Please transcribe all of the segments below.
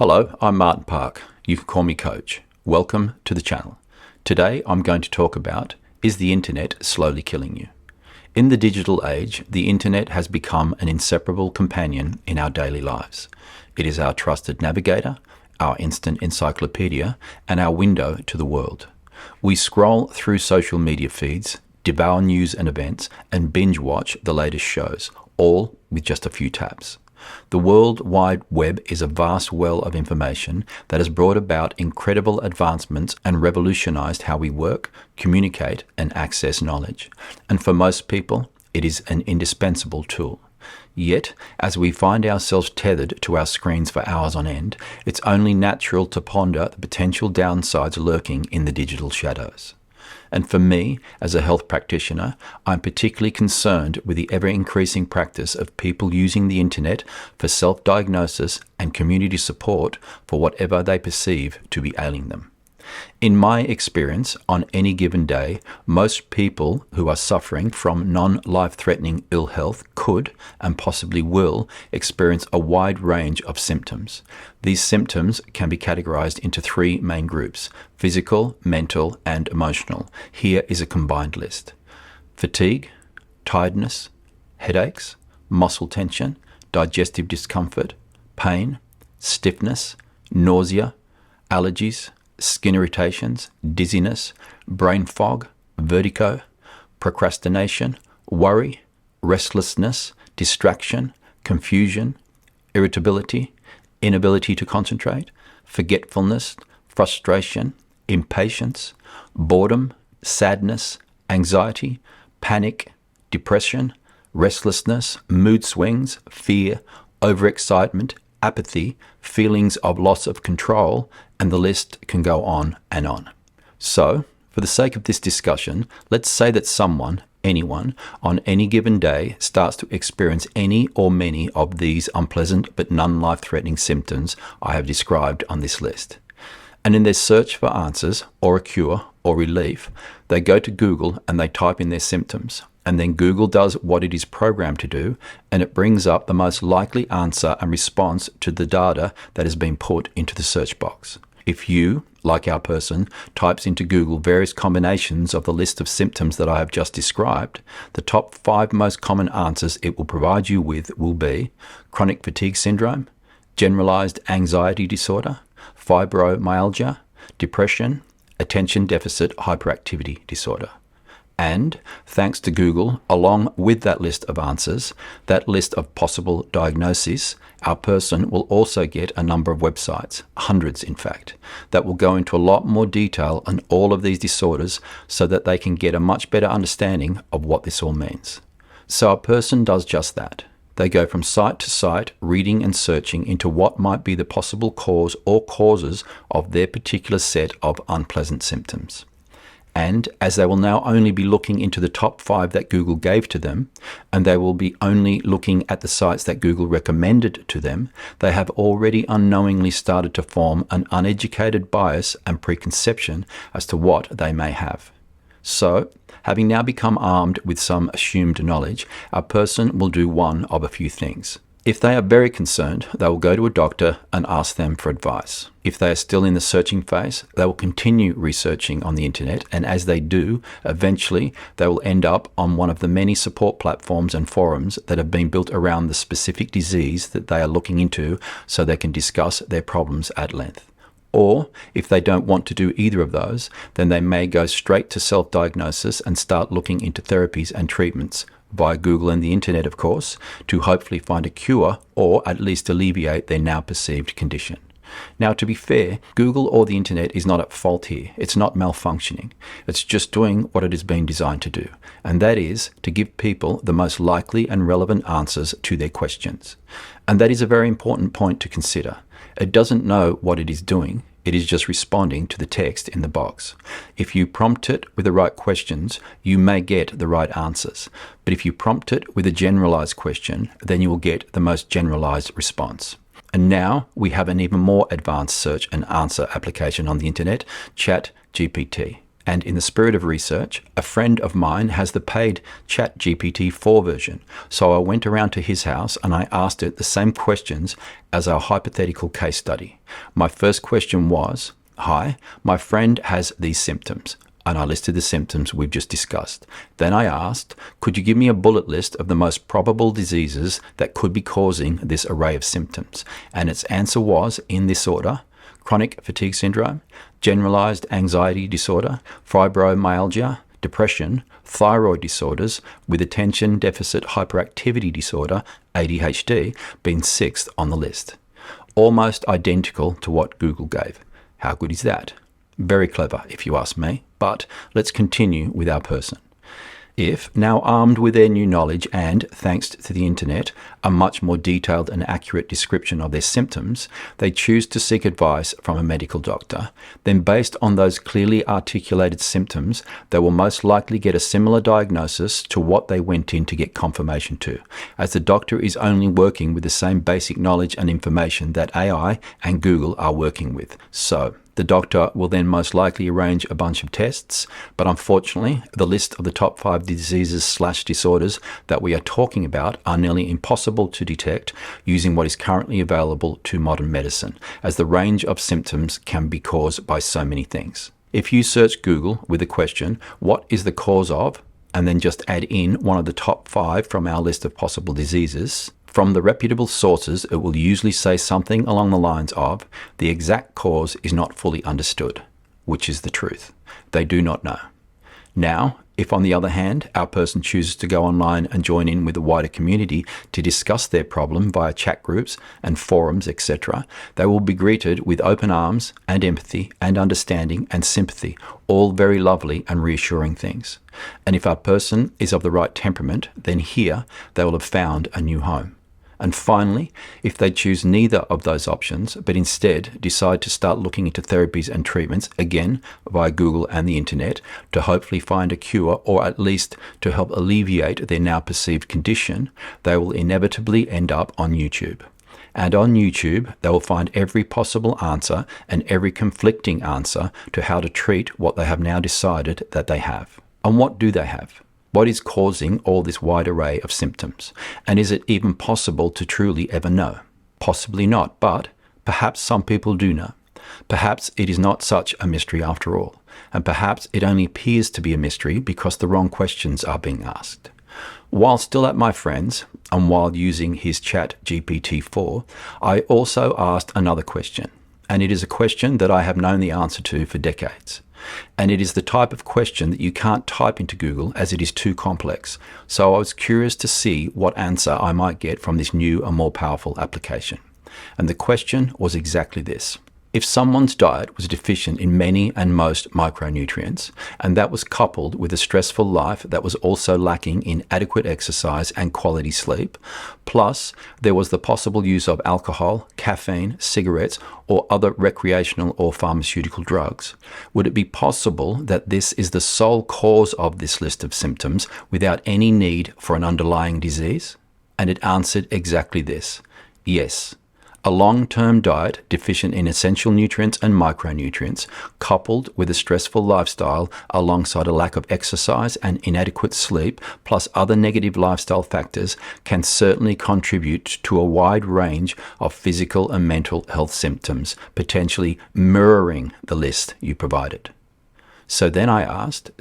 Hello, I'm Martin Park. You can call me Coach. Welcome to the channel. Today I'm going to talk about, is the internet slowly killing you? In the digital age, the internet has become an inseparable companion in our daily lives. It is our trusted navigator, our instant encyclopedia, and our window to the world. We scroll through social media feeds, devour news and events, and binge watch the latest shows, all with just a few taps. The World Wide Web is a vast well of information that has brought about incredible advancements and revolutionized how we work, communicate, and access knowledge. And for most people, it is an indispensable tool. Yet, as we find ourselves tethered to our screens for hours on end, it's only natural to ponder the potential downsides lurking in the digital shadows. And for me, as a health practitioner, I'm particularly concerned with the ever-increasing practice of people using the internet for self-diagnosis and community support for whatever they perceive to be ailing them. In my experience, on any given day, most people who are suffering from non-life-threatening ill health could, and possibly will, experience a wide range of symptoms. These symptoms can be categorized into three main groups: physical, mental, and emotional. Here is a combined list: fatigue, tiredness, headaches, muscle tension, digestive discomfort, pain, stiffness, nausea, allergies, skin irritations, dizziness, brain fog, vertigo, procrastination, worry, restlessness, distraction, confusion, irritability, inability to concentrate, forgetfulness, frustration, impatience, boredom, sadness, anxiety, panic, depression, restlessness, mood swings, fear, overexcitement, apathy, feelings of loss of control, and the list can go on and on. So, for the sake of this discussion, let's say that someone, anyone, on any given day starts to experience any or many of these unpleasant but non-life-threatening symptoms I have described on this list. And in their search for answers, or a cure, or relief, they go to Google and they type in their symptoms. And then Google does what it is programmed to do, and it brings up the most likely answer and response to the data that has been put into the search box. If you, like our person, types into Google various combinations of the list of symptoms that I have just described, the top 5 most common answers it will provide you with will be chronic fatigue syndrome, generalized anxiety disorder, fibromyalgia, depression, attention deficit hyperactivity disorder. And, thanks to Google, along with that list of answers, that list of possible diagnoses, our person will also get a number of websites, hundreds in fact, that will go into a lot more detail on all of these disorders so that they can get a much better understanding of what this all means. So a person does just that. They go from site to site, reading and searching into what might be the possible cause or causes of their particular set of unpleasant symptoms. And as they will now only be looking into the top 5 that Google gave to them, and they will be only looking at the sites that Google recommended to them, they have already unknowingly started to form an uneducated bias and preconception as to what they may have. So, having now become armed with some assumed knowledge, a person will do one of a few things. If they are very concerned, they will go to a doctor and ask them for advice. If they are still in the searching phase, they will continue researching on the internet, and as they do, eventually they will end up on one of the many support platforms and forums that have been built around the specific disease that they are looking into so they can discuss their problems at length. Or, if they don't want to do either of those, then they may go straight to self-diagnosis and start looking into therapies and treatments, via Google and the internet of course, to hopefully find a cure or at least alleviate their now perceived condition. Now, to be fair, Google or the internet is not at fault here. It's not malfunctioning. It's just doing what it has been designed to do, and that is to give people the most likely and relevant answers to their questions. And that is a very important point to consider. It doesn't know what it is doing. It is just responding to the text in the box. If you prompt it with the right questions, you may get the right answers. But if you prompt it with a generalized question, then you will get the most generalized response. And now we have an even more advanced search and answer application on the internet, ChatGPT. And in the spirit of research, a friend of mine has the paid ChatGPT 4 version. So I went around to his house and I asked it the same questions as our hypothetical case study. My first question was, "Hi, my friend has these symptoms." And I listed the symptoms we've just discussed. Then I asked, "Could you give me a bullet list of the most probable diseases that could be causing this array of symptoms?" And its answer was, in this order: chronic fatigue syndrome, generalized anxiety disorder, fibromyalgia, depression, thyroid disorders, with attention deficit hyperactivity disorder, ADHD, being sixth on the list. Almost identical to what Google gave. How good is that? Very clever, if you ask me. But let's continue with our person. If, now armed with their new knowledge and, thanks to the internet, a much more detailed and accurate description of their symptoms, they choose to seek advice from a medical doctor, then based on those clearly articulated symptoms, they will most likely get a similar diagnosis to what they went in to get confirmation to, as the doctor is only working with the same basic knowledge and information that AI and Google are working with. So, the doctor will then most likely arrange a bunch of tests, but unfortunately, the list of the top 5 diseases/disorders that we are talking about are nearly impossible to detect using what is currently available to modern medicine, as the range of symptoms can be caused by so many things. If you search Google with the question, "What is the cause of?" and then just add in one of the top 5 from our list of possible diseases, from the reputable sources, it will usually say something along the lines of, "The exact cause is not fully understood," which is the truth. They do not know. Now, if on the other hand, our person chooses to go online and join in with the wider community to discuss their problem via chat groups and forums, etc., they will be greeted with open arms and empathy and understanding and sympathy, all very lovely and reassuring things. And if our person is of the right temperament, then here they will have found a new home. And finally, if they choose neither of those options, but instead decide to start looking into therapies and treatments, again via Google and the internet, to hopefully find a cure or at least to help alleviate their now perceived condition, they will inevitably end up on YouTube. And on YouTube, they will find every possible answer and every conflicting answer to how to treat what they have now decided that they have. And what do they have? What is causing all this wide array of symptoms? And is it even possible to truly ever know? Possibly not, but perhaps some people do know. Perhaps it is not such a mystery after all, and perhaps it only appears to be a mystery because the wrong questions are being asked. While still at my friend's, and while using his ChatGPT 4, I also asked another question, and it is a question that I have known the answer to for decades. And it is the type of question that you can't type into Google as it is too complex. So I was curious to see what answer I might get from this new and more powerful application. And the question was exactly this. If someone's diet was deficient in many and most micronutrients, and that was coupled with a stressful life that was also lacking in adequate exercise and quality sleep, plus there was the possible use of alcohol, caffeine, cigarettes, or other recreational or pharmaceutical drugs, would it be possible that this is the sole cause of this list of symptoms without any need for an underlying disease? And it answered exactly this. Yes. A long-term diet deficient in essential nutrients and micronutrients, coupled with a stressful lifestyle alongside a lack of exercise and inadequate sleep, plus other negative lifestyle factors, can certainly contribute to a wide range of physical and mental health symptoms, potentially mirroring the list you provided. So then I asked,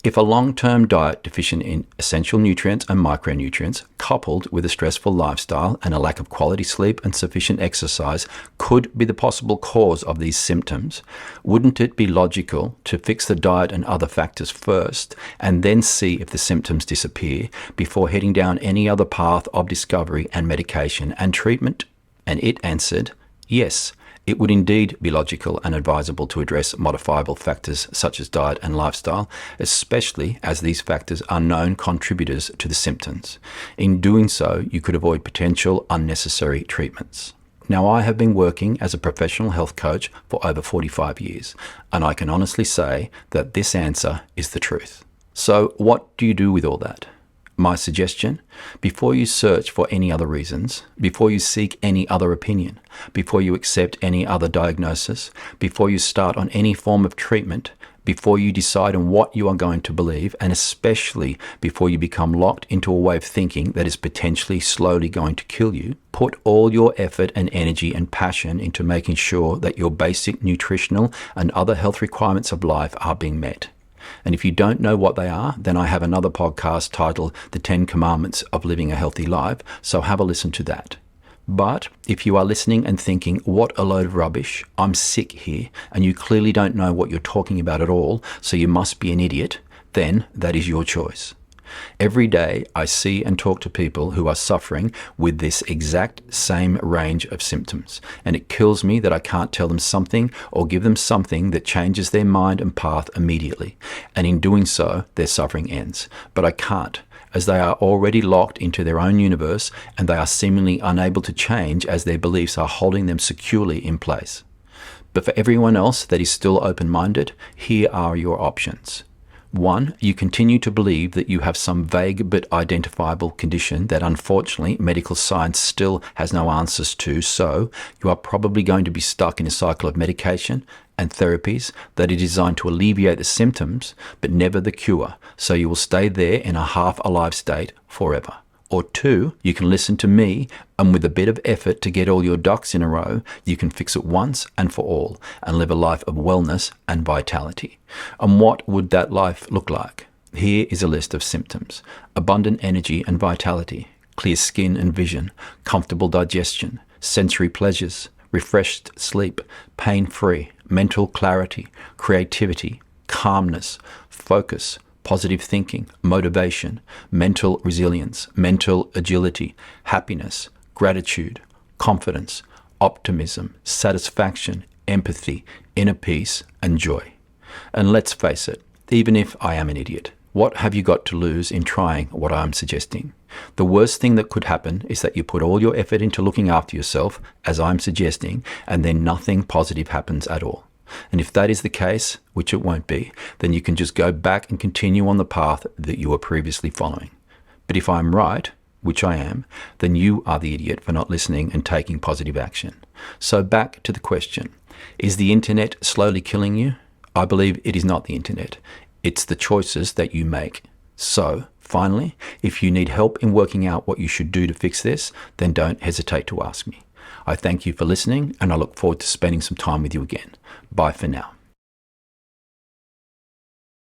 if a long-term diet deficient in essential nutrients and micronutrients, coupled with a stressful lifestyle and a lack of quality sleep and sufficient exercise, could be the possible cause of these symptoms, wouldn't it be logical to fix the diet and other factors first and then see if the symptoms disappear before heading down any other path of discovery and medication and treatment? And it answered, yes. It would indeed be logical and advisable to address modifiable factors such as diet and lifestyle, especially as these factors are known contributors to the symptoms. In doing so, you could avoid potential unnecessary treatments. Now, I have been working as a professional health coach for over 45 years, and I can honestly say that this answer is the truth. So what do you do with all that? My suggestion, before you search for any other reasons, before you seek any other opinion, before you accept any other diagnosis, before you start on any form of treatment, before you decide on what you are going to believe, and especially before you become locked into a way of thinking that is potentially slowly going to kill you, put all your effort and energy and passion into making sure that your basic nutritional and other health requirements of life are being met. And if you don't know what they are, then I have another podcast titled The 10 Commandments of Living a Healthy Life, so have a listen to that. But if you are listening and thinking, what a load of rubbish, I'm sick here, and you clearly don't know what you're talking about at all, so you must be an idiot, then that is your choice. Every day I see and talk to people who are suffering with this exact same range of symptoms, and it kills me that I can't tell them something or give them something that changes their mind and path immediately, and in doing so their suffering ends. But I can't, as they are already locked into their own universe and they are seemingly unable to change as their beliefs are holding them securely in place. But for everyone else that is still open-minded, here are your options. 1. You continue to believe that you have some vague but identifiable condition that unfortunately medical science still has no answers to, so you are probably going to be stuck in a cycle of medication and therapies that are designed to alleviate the symptoms but never the cure, so you will stay there in a half-alive state forever. Or 2, you can listen to me, and with a bit of effort to get all your ducks in a row, you can fix it once and for all and live a life of wellness and vitality. And what would that life look like? Here is a list of symptoms: abundant energy and vitality, clear skin and vision, comfortable digestion, sensory pleasures, refreshed sleep, pain-free, mental clarity, creativity, calmness, focus, positive thinking, motivation, mental resilience, mental agility, happiness, gratitude, confidence, optimism, satisfaction, empathy, inner peace, and joy. And let's face it, even if I am an idiot, what have you got to lose in trying what I'm suggesting? The worst thing that could happen is that you put all your effort into looking after yourself, as I'm suggesting, and then nothing positive happens at all. And if that is the case, which it won't be, then you can just go back and continue on the path that you were previously following. But if I'm right, which I am, then you are the idiot for not listening and taking positive action. So back to the question, is the internet slowly killing you? I believe it is not the internet. It's the choices that you make. So, finally, if you need help in working out what you should do to fix this, then don't hesitate to ask me. I thank you for listening, and I look forward to spending some time with you again. Bye for now.